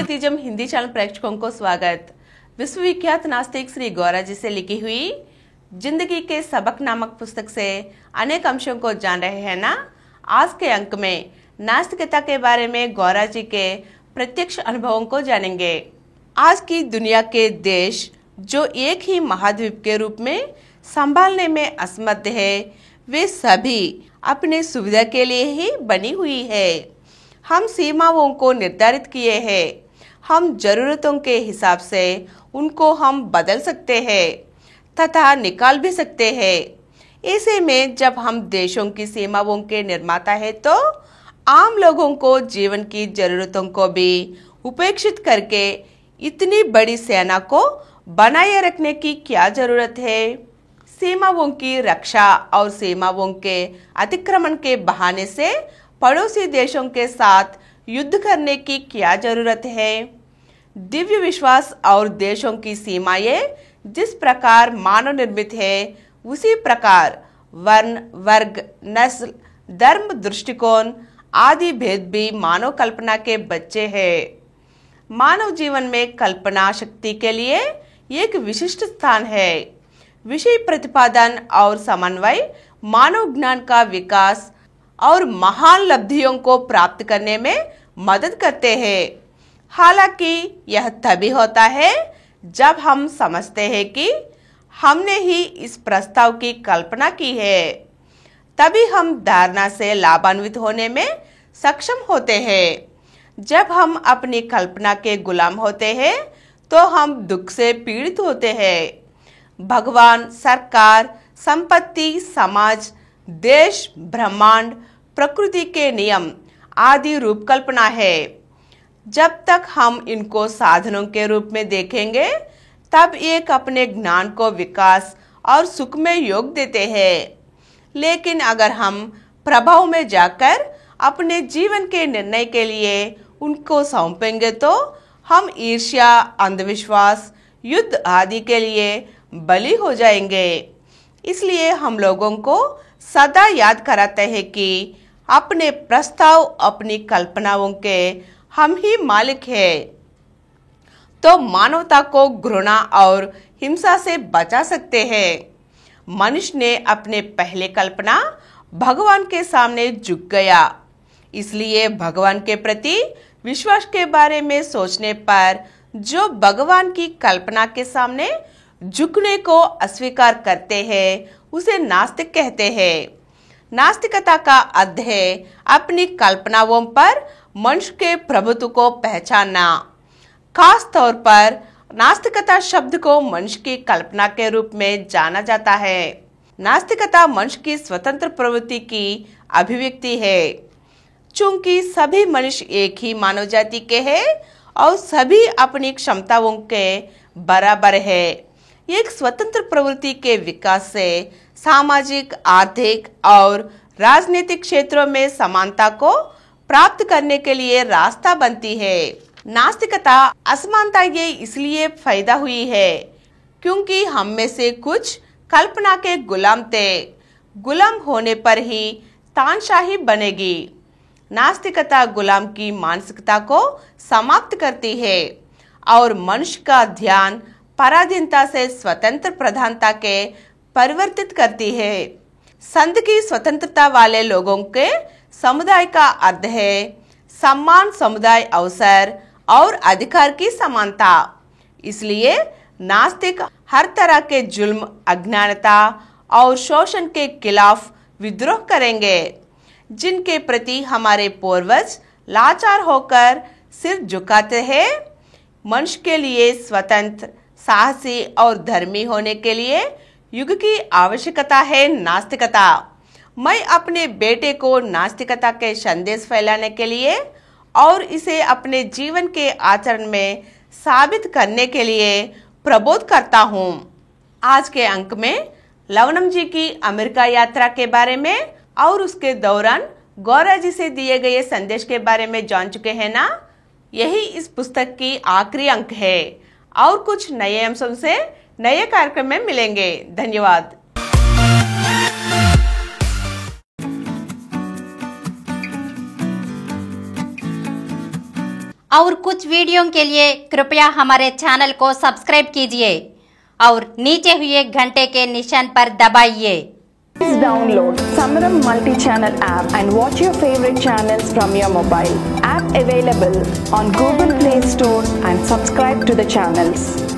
तीजम Hindi channel प्रेक्षकों को स्वागत। विश्वविख्यात नास्तिक श्री गौरा जी से लिखी हुई जिंदगी के सबक नामक पुस्तक से अनेक अंशों को जान रहे हैं ना। आज के अंक में नास्तिकता के बारे में गौरा जी के प्रत्यक्ष अनुभवों को जानेंगे। आज की दुनिया के देश जो एक ही महाद्वीप के रूप में संभालने में असमर्थ है, वे सभी अपने सुविधा के लिए ही बनी हुई है। हम सीमाओं को निर्धारित किए हैं, हम जरूरतों के हिसाब से उनको हम बदल सकते हैं तथा निकाल भी सकते हैं। ऐसे में जब हम देशों की सीमाओं के निर्माता है तो आम लोगों को जीवन की जरूरतों को भी उपेक्षित करके इतनी बड़ी सेना को बनाए रखने की क्या जरूरत है। सीमाओं की रक्षा और सीमाओं के अतिक्रमण के बहाने से पड़ोसी देशों के साथ युद्ध करने की क्या जरूरत है। दिव्य विश्वास और देशों की सीमाएं जिस प्रकार मानव निर्मित है, उसी प्रकार वर्ण, वर्ग, नस्ल, धर्म, दृष्टिकोण आदि भेद भी मानव कल्पना के बच्चे हैं। मानव जीवन में कल्पना शक्ति के लिए एक विशिष्ट स्थान है। विषय प्रतिपादन और समन्वय मानव ज्ञान का विकास और महान लब्धियों को प्राप्त करने में मदद करते हैं। हालांकि यह तभी होता है जब हम समझते हैं कि हमने ही इस प्रस्ताव की कल्पना की है, तभी हम धारणा से लाभान्वित होने में सक्षम होते हैं। जब हम अपनी कल्पना के गुलाम होते हैं तो हम दुख से पीड़ित होते हैं। भगवान, सरकार, संपत्ति, समाज, देश, ब्रह्मांड, प्रकृति के नियम आदि रूप कल्पना है। जब तक हम इनको साधनों के रूप में देखेंगे तब एक अपने ज्ञान को विकास और सुख में योग देते हैं। लेकिन अगर हम प्रभाव में जाकर अपने जीवन के निर्णय के लिए उनको सौंपेंगे तो हम ईर्ष्या, अंधविश्वास, युद्ध आदि के लिए बलि हो जाएंगे। इसलिए हम लोगों को सदा याद कराते हैं कि अपने प्रस्ताव, अपनी कल्पनाओं के हम ही मालिक हैं, तो मानवता को घृणा और हिंसा से बचा सकते हैं। मनुष्य ने अपने पहले कल्पना भगवान के सामने झुक गया, इसलिए भगवान के प्रति विश्वास के बारे में सोचने पर जो भगवान की कल्पना के सामने झुकने को अस्वीकार करते हैं उसे नास्तिक कहते हैं। नास्तिकता का अर्थ है अपनी कल्पनाओं पर मनुष्य के प्रभुत्व को पहचानना। खास तौर पर नास्तिकता शब्द को मनुष्य की कल्पना के रूप में जाना जाता है। नास्तिकता मनुष्य की स्वतंत्र प्रवृत्ति की अभिव्यक्ति है। चूंकि सभी मनुष्य एक ही मानव जाति के हैं और सभी अपनी क्षमताओं के बराबर है, एक स्वतंत्र प्रवृत्ति के विकास से सामाजिक, आर्थिक और राजनीतिक क्षेत्रों में समानता को प्राप्त करने के लिए रास्ता बनती है। नास्तिकता असमानता ये इसलिए पैदा हुई है क्योंकि हम में से कुछ कल्पना के गुलाम थे। गुलाम होने पर ही तानाशाही बनेगी। नास्तिकता गुलाम की मानसिकता को समाप्त करती है और मनुष्य का ध्यान पराधीनता से स्वतंत्र प्रधानता के परिवर्तित करती है। संत की स्वतंत्रता वाले लोगों के समुदाय का अर्थ है सम्मान, समुदाय, अवसर और अधिकार की समानता। इसलिए नास्तिक हर तरह के जुल्म, अज्ञानता और शोषण के खिलाफ विद्रोह करेंगे, जिनके प्रति हमारे पूर्वज लाचार होकर सिर झुकाते हैं। मनुष्य के लिए स्वतंत्र, साहसी और धर्मी होने के लिए युग की आवश्यकता है नास्तिकता। मैं अपने बेटे को नास्तिकता के संदेश फैलाने के लिए और इसे अपने जीवन के आचरण में साबित करने के लिए प्रबोध करता हूँ। आज के अंक में लवनम जी की अमेरिका यात्रा के बारे में और उसके दौरान गौरा जी से दिए गए संदेश के बारे में जान चुके हैं ना। यही इस पुस्तक की आखिरी अंक है और कुछ नए अंशों से नए कार्यक्रम में मिलेंगे। धन्यवाद। और कुछ वीडियो के लिए कृपया हमारे चैनल को सब्सक्राइब कीजिए और नीचे हुए घंटे के निशान पर दबाइए। Please download Samaram multi-channel app and watch your favorite channels from your mobile. App available on Google Play Store and subscribe to the channels.